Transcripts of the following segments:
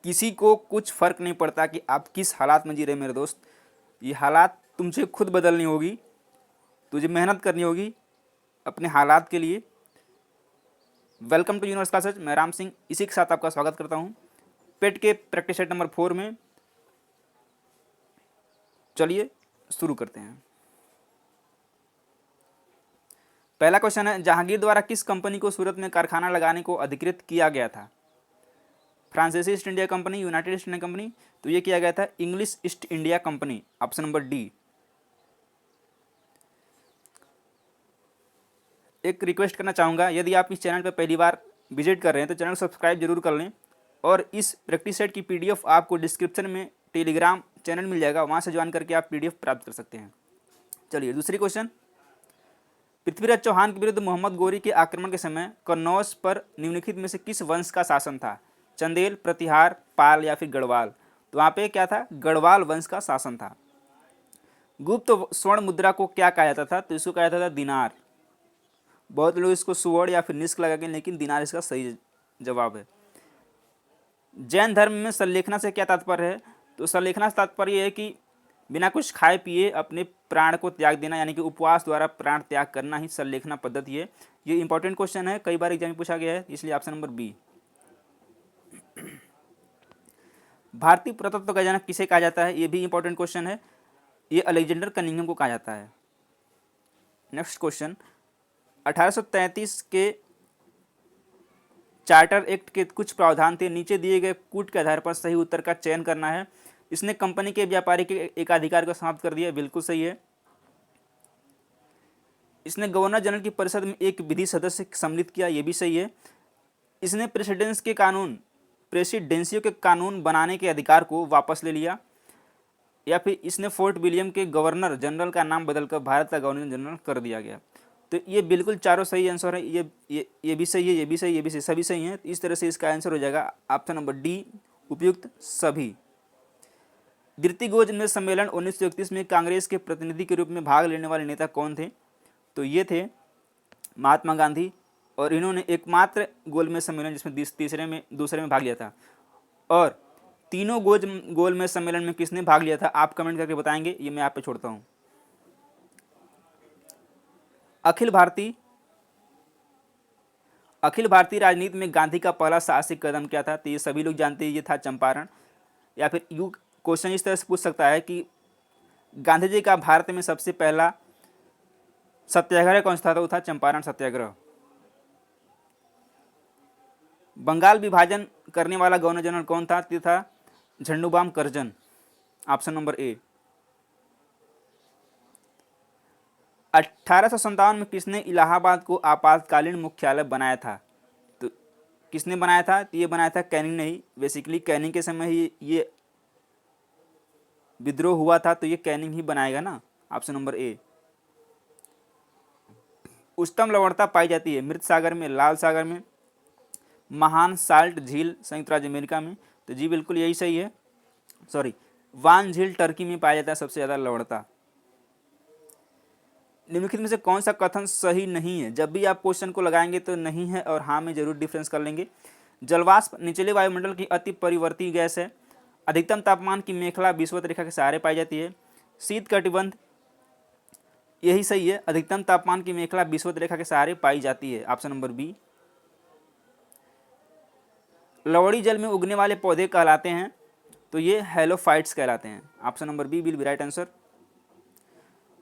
किसी को कुछ फर्क नहीं पड़ता कि आप किस हालात में जी रहे मेरे दोस्त, ये हालात तुमसे खुद बदलनी होगी, तुझे मेहनत करनी होगी अपने हालात के लिए। वेलकम टू यूनिवर्स क्लासेज, मैं राम सिंह इसी के साथ आपका स्वागत करता हूँ पेट के प्रैक्टिस सेट नंबर 4 में। चलिए शुरू करते हैं। पहला क्वेश्चन है, जहांगीर द्वारा किस कंपनी को सूरत में कारखाना लगाने को अधिकृत किया गया था? फ्रांसीसी east India company, United east India company? तो ये किया गया था English east India company, option number D. एक रिक्वेस्ट करना चाहूँगा, यदि आप इस चैनल पर पहली बार विजिट कर रहे हैं तो चैनल सब्सक्राइब जरूर कर लें, और इस प्रैक्टिस सेट की PDF आपको डिस्क्रिप्शन में टेलीग्राम चैनल मिल जाएगा, वहाँ से ज्वाइन करके आप PDF प्राप्त कर सकते हैं। चलिए दूसरी क्वेश्चन, पृथ्वीराज चौहान के विरुद्ध मोहम्मद गोरी के आक्रमण के समय कन्नौज पर निम्नलिखित में से किस वंश का शासन था? चंदेल, प्रतिहार, पाल या फिर गढ़वाल? तो वहाँ पे क्या था? गढ़वाल वंश का शासन था। गुप्त स्वर्ण मुद्रा को क्या कहा जाता था? तो इसको कहा जाता था दिनार। बहुत लोग इसको सुवर्ण या फिर निष्क लगा के, लेकिन दिनार इसका सही जवाब है। जैन धर्म में संलेखना से क्या तात्पर्य है? तो संलेखना से तात्पर्य है कि बिना कुछ खाए पिए अपने प्राण को त्याग देना, यानी कि उपवास द्वारा प्राण त्याग करना ही संलेखना पद्धति है। ये इंपॉर्टेंट क्वेश्चन है, कई बार एग्जाम में पूछा गया है, इसलिए ऑप्शन नंबर बी। भारतीय पुरातत्व का जनक किसे कहा जाता है? ये भी इंपॉर्टेंट क्वेश्चन है, ये अलेक्जेंडर कनिंघम को कहा जाता है। नेक्स्ट क्वेश्चन, 1833 के चार्टर एक्ट के कुछ प्रावधान थे, नीचे दिए गए कूट के आधार पर सही उत्तर का चयन करना है। इसने कंपनी के व्यापारी के एकाधिकार को समाप्त कर दिया, बिल्कुल सही है। इसने गवर्नर जनरल की परिषद में एक विधि सदस्य सम्मिलित किया, यह भी सही है। इसने प्रेसिडेंसियों के कानून बनाने के अधिकार को वापस ले लिया, या फिर इसने फोर्ट विलियम के गवर्नर जनरल का नाम बदलकर भारत का गवर्नर जनरल कर दिया गया। तो ये बिल्कुल चारों सही आंसर है, ये भी सही है, ये भी सही, ये भी सही, सभी सही हैं। इस तरह से इसका आंसर हो जाएगा ऑप्शन नंबर डी, उपयुक्त सभी। द्वितीय गोलमेज सम्मेलन 1931 में कांग्रेस के प्रतिनिधि के रूप में भाग लेने वाले नेता कौन थे? तो ये थे महात्मा गांधी, और इन्होंने एकमात्र गोलमेज सम्मेलन जिसमें दूसरे में भाग लिया था। और तीनों गोलमेज सम्मेलन में किसने भाग लिया था, आप कमेंट करके बताएंगे, ये मैं आप पे छोड़ता हूँ। अखिल भारतीय राजनीति में गांधी का पहला साहसिक कदम क्या था? तो ये सभी लोग जानते हैं, ये था चंपारण। या फिर यू क्वेश्चन इस तरह से पूछ सकता है कि गांधी जी का भारत में सबसे पहला सत्याग्रह कौन सा था? तो वो था चंपारण सत्याग्रह। बंगाल विभाजन करने वाला गवर्नर जनरल कौन था? तो था झंडूबाम करजन, ऑप्शन नंबर ए। 1857 में किसने इलाहाबाद को आपातकालीन मुख्यालय बनाया था? तो किसने बनाया था? तो ये बनाया था कैनिंग ने ही। बेसिकली कैनिंग के समय ही ये विद्रोह हुआ था, तो ये कैनिंग ही बनाएगा ना, ऑप्शन नंबर ए। उच्चतम लवणता पाई जाती है मृत सागर में, लाल सागर में, महान साल्ट झील संयुक्त राज्य अमेरिका में? तो जी बिल्कुल यही सही है। सॉरी, वान झील टर्की में पाया जाता है सबसे ज्यादा लवणता। निम्नलिखित में से कौन सा कथन सही नहीं है? जब भी आप क्वेश्चन को लगाएंगे तो नहीं है और हाँ में जरूर डिफरेंस कर लेंगे। जलवाष्प निचले वायुमंडल की अति परिवर्ती गैस है। अधिकतम तापमान की मेखला विषुवत रेखा के सहारे पाई जाती है। शीत कटिबंध, यही सही है, अधिकतम तापमान की मेखला विषुवत रेखा के सहारे पाई जाती है, ऑप्शन नंबर बी। लवणी जल में उगने वाले पौधे कहलाते हैं? तो ये हेलोफाइट्स कहलाते हैं, option number B will be right answer.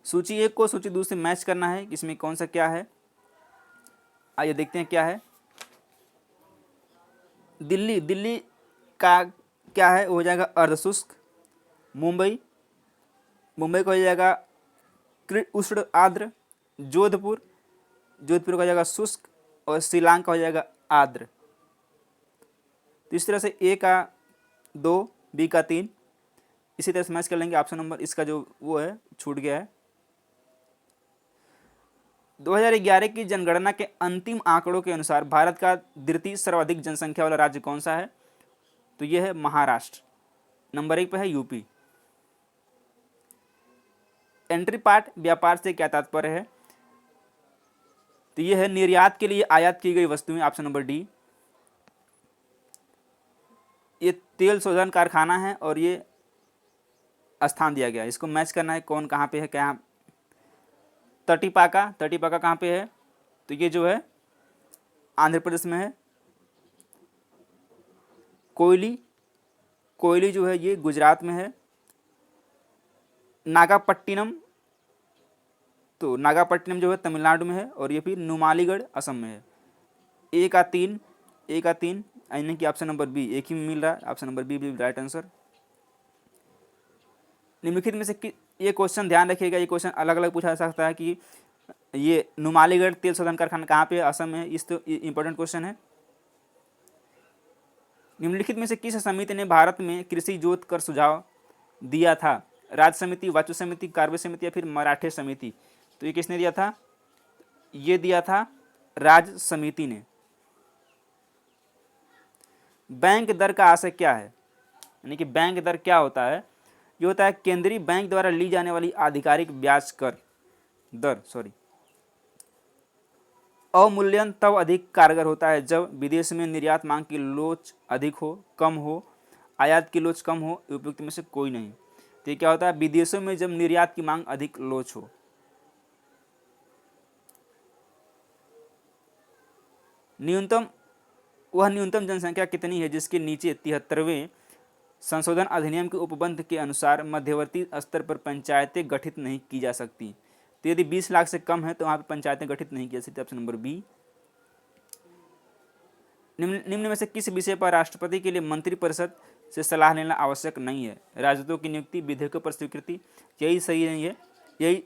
सूची 1 को सूची 2 से मैच करना है, इसमें कौन सा क्या है, आइए देखते हैं क्या है। दिल्ली का क्या है? हो जाएगा अर्धशुष्क। मुंबई को हो जाएगा उष्ण आर्द्र। जोधपुर का हो जाएगा शुष्क, और शिलांग का हो जाएगा आर्द्र। तो इस तरह से ए का 2, बी का 3, इसी तरह से मैच कर लेंगे। ऑप्शन नंबर इसका जो वो है छूट गया है। 2011 की जनगणना के अंतिम आंकड़ों के अनुसार भारत का द्वितीय सर्वाधिक जनसंख्या वाला राज्य कौन सा है? तो यह है महाराष्ट्र। नंबर 1 पे है यूपी। एंट्री पार्ट व्यापार से क्या तात्पर्य है? तो यह है निर्यात के लिए आयात की गई वस्तुएं, ऑप्शन नंबर डी। ये तेल शोधन कारखाना है और ये स्थान दिया गया है। इसको मैच करना है कौन कहाँ पे है, क्या तटीपाका। तटीपाका कहाँ पे है, तो ये जो है आंध्र प्रदेश में है। कोयली, कोयली जो है ये गुजरात में है। नागापट्टिनम, तो नागापट्टिनम जो है तमिलनाडु में है। और ये फिर नुमालीगढ़ असम में है। ए का 3, ए का 3 यानी कि ऑप्शन नंबर बी एक ही में मिल रहा है। ऑप्शन नंबर बी भी राइट आंसर। निम्नलिखित में से ये क्वेश्चन ध्यान रखिएगा, ये क्वेश्चन अलग अलग पूछा जा सकता है कि ये नुमालीगढ़ तेल शोधन कारखाना कहाँ पे है, असम में है। इस तो इंपॉर्टेंट क्वेश्चन है। निम्नलिखित में से किस समिति ने भारत में कृषि जोत कर सुझाव दिया था? राज्य समिति, वाचु समिति, कार्य समिति या फिर मराठे समिति? तो ये किसने दिया था? ये दिया था राज्य समिति ने। बैंक दर का आशय क्या है, यानी कि बैंक दर क्या होता है? ये होता है केंद्रीय बैंक द्वारा ली जाने वाली आधिकारिक ब्याज कर दर अवमूल्यन तब अधिक कारगर होता है जब विदेश में निर्यात मांग की लोच अधिक हो, कम हो, आयात की लोच कम हो, उपयुक्त में से कोई नहीं। तो ये क्या होता है? विदेशों में जब निर्यात की मांग अधिक लोच हो। न्यूनतम जनसंख्या कितनी है जिसके नीचे 73वें संशोधन अधिनियम के उपबंध के अनुसार मध्यवर्ती स्तर पर पंचायतें गठित नहीं की जा सकती? तो यदि 20 लाख से कम है तो वहां पर पंचायतें गठित नहीं की जा सकती। Option number B. निम्न में से किस विषय पर राष्ट्रपति के लिए मंत्रिपरिषद से सलाह लेना आवश्यक नहीं है? राजदूतों की नियुक्ति, विधेयकों पर स्वीकृति? यही सही नहीं है। यही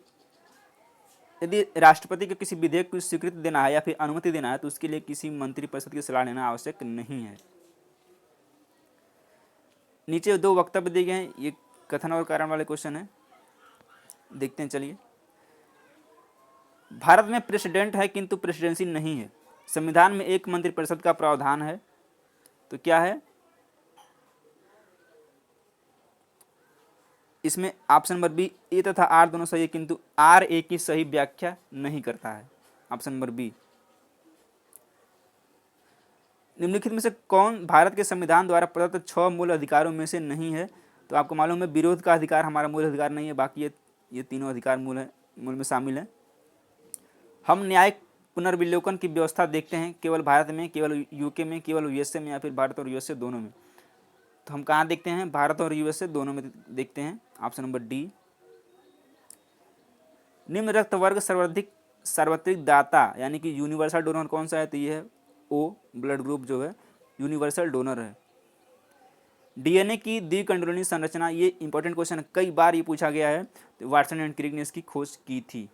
यदि राष्ट्रपति को किसी विधेयक को स्वीकृति देना है या फिर अनुमति देना है तो उसके लिए किसी मंत्रिपरिषद की सलाह लेना आवश्यक नहीं है। नीचे 2 वक्तव्य दिए गए हैं, ये कथन और कारण वाले क्वेश्चन है, देखते हैं। चलिए, भारत में प्रेसिडेंट है किंतु प्रेसिडेंसी नहीं है। संविधान में एक मंत्रिपरिषद का प्रावधान है, तो क्या है इसमें? ऑप्शन नंबर बी ए तथा आर दोनों सही है किंतु आर ए की सही व्याख्या नहीं करता है। Option number B. निम्नलिखित में से कौन भारत के संविधान द्वारा प्रदत्त 6 मूल अधिकारों में से नहीं है? तो आपको मालूम है विरोध का अधिकार हमारा मूल अधिकार नहीं है, बाकी ये तीनों अधिकार मूल में शामिल है। हम न्यायिक पुनर्विलोकन की व्यवस्था देखते हैं केवल भारत में, केवल यूके में, केवल यूएसए में या फिर भारत और यूएसए दोनों में? तो हम कहाँ देखते हैं? भारत और यूएसए दोनों में देखते हैं। Option number D. निम्न रक्त वर्ग सार्वत्रिक दाता यानी कि यूनिवर्सल डोनर कौन सा है? तो ये है ओ ब्लड ग्रुप जो है यूनिवर्सल डोनर है। डीएनए की द्विकंडोलिनी संरचना, ये इंपॉर्टेंट क्वेश्चन है, कई बार ये पूछा गया है। तो वाटसन एंड क्रिक ने इसकी खोज की थी।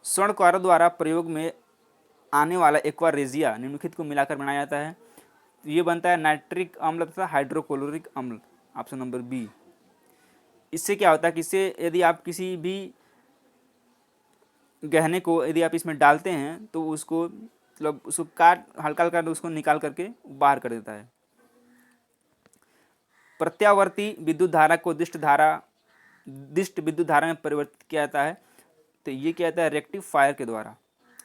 स्वर्णकार द्वारा प्रयोग में आने वाला एक्वारेजिया निम्नलिखित को मिलाकर बनाया जाता है। तो ये बनता है नाइट्रिक अम्ल तथा हाइड्रोक्लोरिक अम्ल। Option number B. इससे क्या होता है कि इससे यदि आप किसी भी गहने को यदि आप इसमें डालते हैं तो उसको मतलब उसको काट हल्का हल्का उसको निकाल करके बाहर कर देता है। प्रत्यावर्ती विद्युत धारा को दिष्ट विद्युत धारा में परिवर्तित किया जाता है। तो ये क्या जाता है? रेक्टिफायर के द्वारा।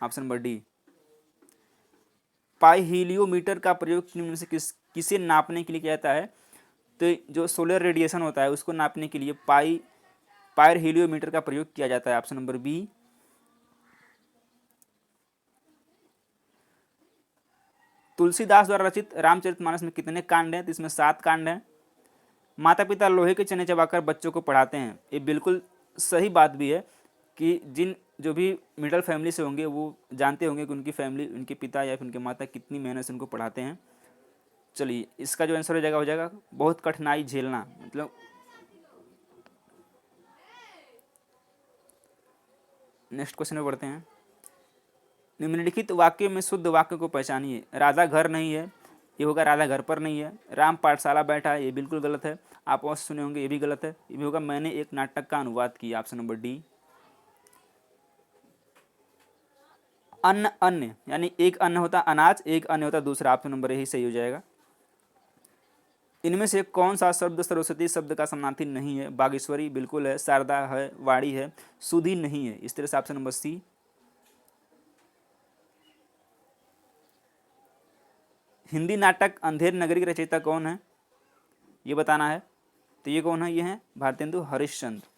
Option number D. Pyrheliometer का प्रयोग निम्न में से किसे नापने के लिए किया जाता है? तो जो सोलर रेडिएशन होता है उसको नापने के लिए पायर हीलियोमीटर का प्रयोग किया जाता है। Option number B. तुलसीदास द्वारा रचित रामचरितमानस में कितने कांड हैं? तो इसमें 7 कांड हैं। माता पिता लोहे के चने चबाकर बच्चों को पढ़ाते हैं, ये बिल्कुल सही बात भी है कि जो भी मिडिल फैमिली से होंगे वो जानते होंगे कि उनकी फैमिली, उनके पिता या फिर उनके माता कितनी मेहनत से उनको पढ़ाते हैं। चलिए, इसका जो आंसर हो जाएगा बहुत कठिनाई झेलना। मतलब नेक्स्ट क्वेश्चन में बढ़ते हैं। निम्नलिखित वाक्य में शुद्ध वाक्य को पहचानिए। राधा घर नहीं है, ये होगा राधा घर पर नहीं है। राम पाठशाला बैठा है, ये बिल्कुल गलत है। आप और सुने होंगे, ये भी गलत है। ये भी होगा मैंने एक नाटक का अनुवाद किया। Option number D. अन्न अन्य यानी एक अन्न होता अनाज, एक अन्न होता दूसरा। ऑप्शन नंबर यही सही हो जाएगा। इनमें से कौन सा शब्द सरस्वती शब्द का समानार्थी नहीं है? बागेश्वरी बिल्कुल है, शारदा है, वाणी है, सुधी नहीं है। इस तरह से ऑप्शन नंबर सी। हिंदी नाटक अंधेर नगरी के रचयिता कौन है, ये बताना है। तो ये कौन है, ये है भारतेंदु हरिश्चंद्र।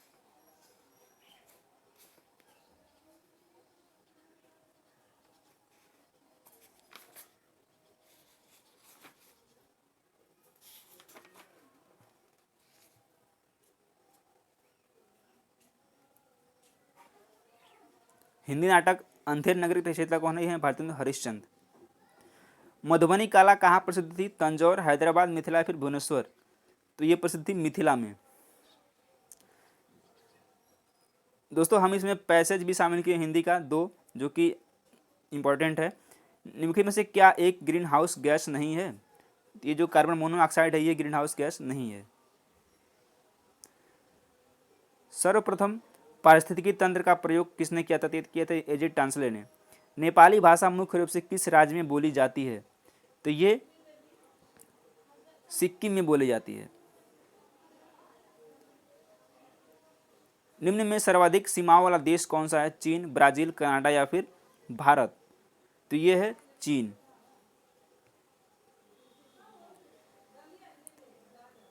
हिंदी नाटक अंधेर नगरी के रचयिता कौन है, ये है भारतेंदु हरिश्चंद्र। मधुबनी कला कहाँ प्रसिद्ध थी, तंजौर, हैदराबाद, मिथिला, फिर भुवनेश्वर। तो ये प्रसिद्ध थी मिथिला में। दोस्तों हम इसमें पैसेज भी शामिल किए हिंदी का 2, जो कि इंपॉर्टेंट है। निम्नलिखित में से क्या एक ग्रीन हाउस गैस नहीं है, ये जो कार्बन मोनोऑक्साइड है ये ग्रीन हाउस गैस नहीं है। सर्वप्रथम पारिस्थितिकी तंत्र का प्रयोग किसने किया था, किया था एजे टांसले ने। नेपाली भाषा मुख्य रूप से किस राज्य में बोली जाती है, तो ये सिक्किम में बोली जाती है। निम्न में सर्वाधिक सीमाओं वाला देश कौन सा है, चीन, ब्राजील, कनाडा या फिर भारत। तो ये है चीन।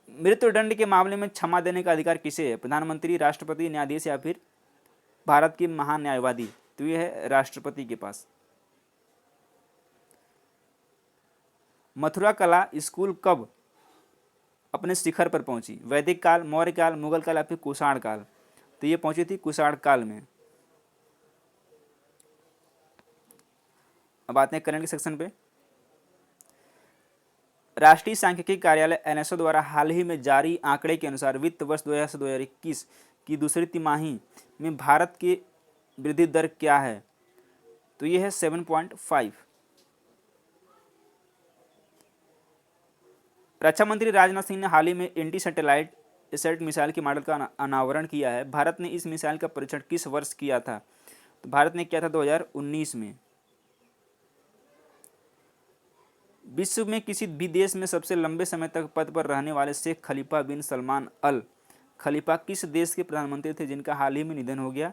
मृत्युदंड के मामले में क्षमा देने का अधिकार किसे है, प्रधानमंत्री, राष्ट्रपति, न्यायाधीश या फिर भारत के महान न्यायवादी। तो ये है राष्ट्रपति के पास। मथुरा कला स्कूल कब अपने शिखर पर पहुंची, वैदिक काल, मौर्य काल, मुगल काल या फिर कुषाण काल। तो ये पहुंची थी कुषाण काल में। अब आते हैं करंट के सेक्शन पे। राष्ट्रीय सांख्यिकी कार्यालय एनएसओ द्वारा हाल ही में जारी आंकड़े के अनुसार वित्त वर्ष 2000 से 2021 की दूसरी तिमाही में भारत की वृद्धि दर क्या है, तो यह है 7.5। रक्षा मंत्री राजनाथ सिंह ने हाल ही में एंटी सैटेलाइट एसैट मिसाइल के मॉडल का अनावरण किया है। भारत ने इस मिसाइल का परीक्षण किस वर्ष किया था, तो भारत ने किया था 2019 में। विश्व में किसी भी देश में सबसे लंबे समय तक पद पर रहने वाले शेख खलीफा बिन सलमान अल खलीफा किस देश के प्रधानमंत्री थे जिनका हाल ही में निधन हो गया,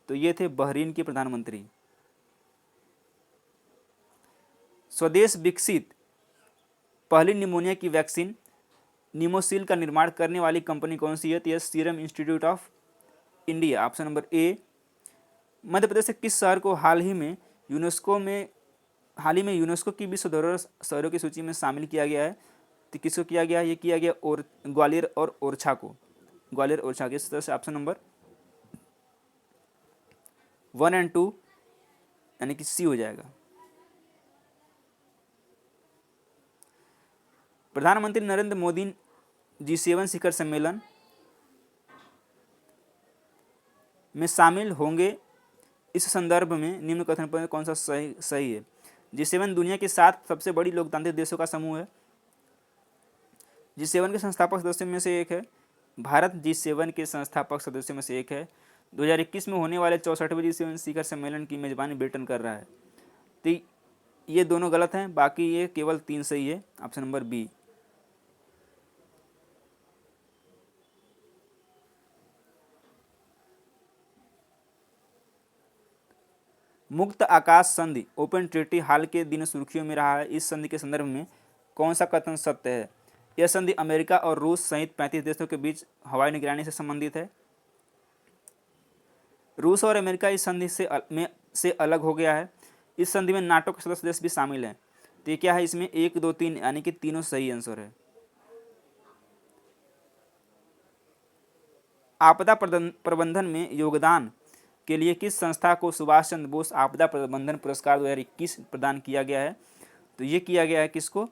तो ये थे बहरीन के प्रधानमंत्री। स्वदेश विकसित पहली निमोनिया की वैक्सीन निमोसिल का निर्माण करने वाली कंपनी कौन सी है, तो यह Serum Institute of India, option number A. Madhya Pradesh के किस शहर को हाल ही में यूनेस्को की विश्व धरोहर शहरों की सूची में शामिल किया गया है, तो किसको किया गया है, ये किया गया और ग्वालियर और ओरछा को, ग्वालियर ओरछा के। इस तरह से ऑप्शन नंबर 1 और 2 यानी कि सी हो जाएगा। प्रधानमंत्री नरेंद्र मोदी G7 शिखर सम्मेलन में शामिल होंगे, इस संदर्भ में निम्न कथन पर कौन सा सही है। G7 दुनिया के 7 सबसे बड़ी लोकतांत्रिक देशों का समूह है। G7 के संस्थापक सदस्यों में से एक है भारत। G7 के संस्थापक सदस्यों में से एक है। 2021 में होने वाले 64वें G7 शिखर सम्मेलन की मेजबानी ब्रिटेन कर रहा है। तो ये दोनों गलत हैं, बाकी ये केवल 3 सही है, ऑप्शन नंबर बी। मुक्त आकाश संधि ओपन ट्रीटी हाल के दिनों सुर्खियों में रहा है। इस संधि के संदर्भ में कौन सा कथन सत्य है। यह संधि अमेरिका और रूस सहित 35 देशों के बीच हवाई निगरानी से संबंधित है। रूस और अमेरिका इस संधि से अलग हो गया है। इस संधि में नाटो के सदस्य देश भी शामिल हैं। तो ये क्या है, इसमें 1, 2, 3 यानी कि तीनों सही आंसर है। आपदा प्रबंधन में योगदान के लिए किस संस्था को सुभाष चंद्र बोस आपदा प्रबंधन पुरस्कार 2021 प्रदान किया गया है, तो ये किया गया है किसको,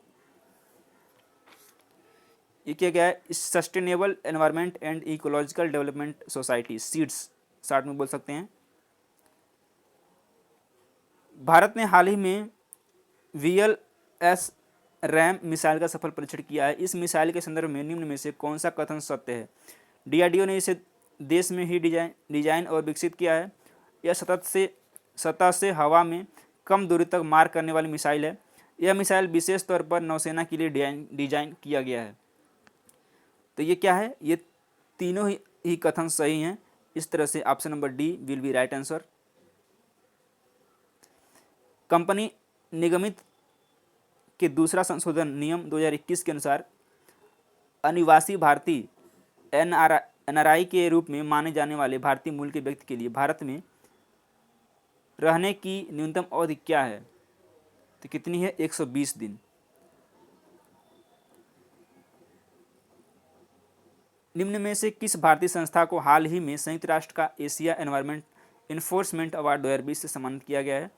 ये किया गया है sustainable environment and ecological development society, seeds short में बोल सकते हैं। भारत ने हाल ही में VLS रैम मिसाइल का सफल परीक्षण किया है। इस मिसाइल के संदर्भ में निम्न में से कौन सा कथन सत्य है। DRDO ने इसे देश में ही डिजाइन और विकसित किया है। यह सतह से हवा में कम दूरी तक मार करने वाली मिसाइल है। यह मिसाइल विशेष तौर पर नौसेना के लिए डिजाइन किया गया है। तो ये क्या है, ये तीनों ही कथन सही हैं। इस तरह से option number D will be right answer. Company निगमित के दूसरा संशोधन नियम 2021 के अनुसार अनिवासी भारतीय एनआरआई के रूप में माने जाने वाले भारतीय मूल के व्यक्ति के लिए भारत में रहने की न्यूनतम अवधि क्या है? तो कितनी है? 120 दिन। निम्न में से किस भारतीय संस्था को हाल ही में संयुक्त राष्ट्र का एशिया एनवायरमेंट इन्फोर्समेंट अवार्ड 2020 से सम्मानित किया गया है?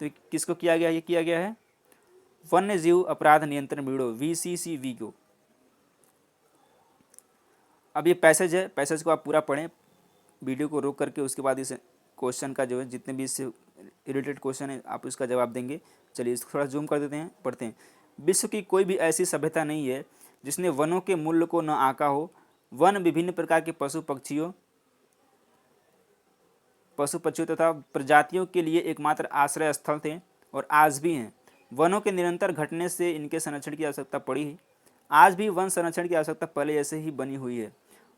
तो किसको किया गया? ये किया गया है वन्य जीव अपराध नियंत्रण ब्यूरो VCCB को। अब ये पैसेज है, पैसेज को आप पूरा पढ़ें वीडियो को रोक करके, उसके बाद इस क्वेश्चन का जो है जितने भी इससे रिलेटेड क्वेश्चन है आप उसका जवाब देंगे। चलिए इसको थोड़ा जूम कर देते हैं, पढ़ते हैं। विश्व की कोई भी ऐसी सभ्यता नहीं है जिसने वनों के मूल्य को न आंका हो। वन विभिन्न प्रकार के पशु पक्षियों तथा प्रजातियों के लिए एकमात्र आश्रय स्थल थे और आज भी हैं। वनों के निरंतर घटने से इनके संरक्षण की आवश्यकता पड़ी है। आज भी वन संरक्षण की आवश्यकता पहले जैसे ही बनी हुई है।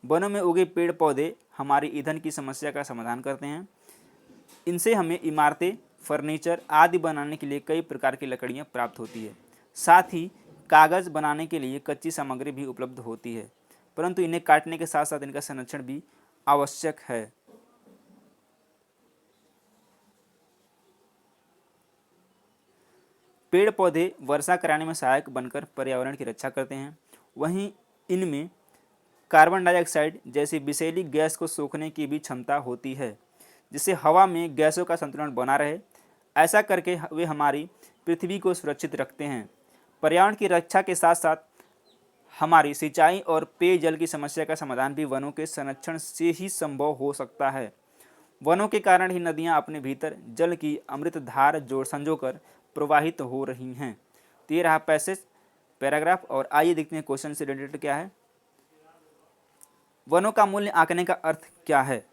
वनों में उगे पेड़ पौधे हमारी ईंधन की समस्या का समाधान करते हैं। इनसे हमें इमारतें, फर्नीचर आदि बनाने के लिए कई प्रकार की लकड़ियाँ प्राप्त होती है। साथ ही कागज़ बनाने के लिए कच्ची सामग्री भी उपलब्ध होती है, परंतु इन्हें काटने के साथ साथ इनका संरक्षण भी आवश्यक है। पेड़ पौधे वर्षा कराने में सहायक बनकर पर्यावरण की रक्षा करते हैं। वहीं इनमें कार्बन डाइऑक्साइड जैसी विषैली गैस को सोखने की भी क्षमता होती है, जिससे हवा में गैसों का संतुलन बना रहे। ऐसा करके वे हमारी पृथ्वी को सुरक्षित रखते हैं। पर्यावरण की रक्षा के साथ साथ हमारी सिंचाई और पेयजल की समस्या का समाधान भी वनों के संरक्षण से ही संभव हो सकता है। वनों के कारण ही नदियां अपने भीतर जल की अमृत धार संजोकर प्रवाहित हो रही हैं। तो ये रहा पैराग्राफ। और आइए देखते हैं क्वेश्चन से रिलेटेड क्या है। वनों का मूल्य आंकने का अर्थ क्या है?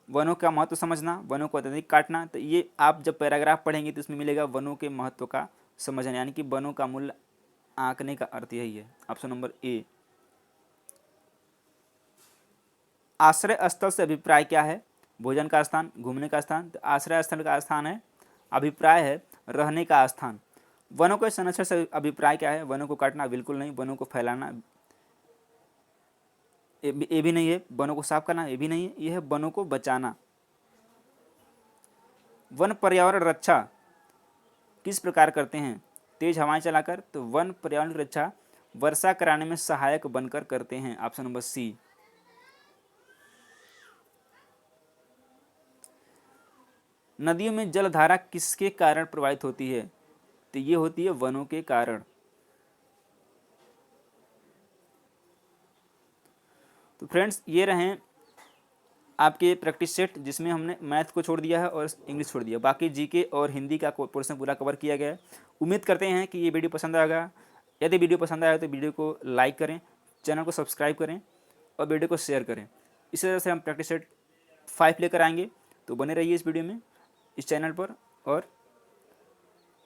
वनों का महत्व समझना, वनों को अत्यधिक काटना। तो ये आप जब पैराग्राफ पढ़ेंगे तो इसमें मिलेगा वनों के महत्व का समझना, यानी कि वनों का मूल्य आंकने का अर्थ यही है। ऑप्शन नंबर ए। आश्रय स्थल से अभिप्राय क्या है? भोजन का स्थान, घूमने का स्थान। तो आश्रय स्थल का स्थान है, अभिप्राय है रहने का स्थान। वनों के संरक्षण से अभिप्राय क्या है? वनों को काटना बिल्कुल नहीं, वनों को फैलाना ये भी नहीं है, वनों को साफ करना ये भी नहीं है, यह है वनों को बचाना। वन पर्यावरण रक्षा किस प्रकार करते हैं? तेज हवाएं चलाकर। तो वन पर्यावरण की रक्षा वर्षा कराने में सहायक बनकर करते हैं। Option number C. नदियों में जलधारा किसके कारण प्रवाहित होती है? तो ये होती है वनों के कारण। तो फ्रेंड्स ये रहे आपके प्रैक्टिस सेट, जिसमें हमने मैथ को छोड़ दिया है और इंग्लिश छोड़ दिया, बाकी जीके और हिंदी का पोर्शन पूरा कवर किया गया है। उम्मीद करते हैं कि ये वीडियो पसंद आएगा। यदि वीडियो पसंद आया तो वीडियो को लाइक करें, चैनल को सब्सक्राइब करें और वीडियो को शेयर करें। इसी तरह से हम प्रैक्टिस सेट 5 लेकर आएंगे, तो बने रहिए इस वीडियो में, इस चैनल पर, और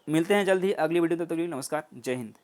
मिलते हैं जल्द ही अगली वीडियो। तब तक के लिए नमस्कार, जय हिंद।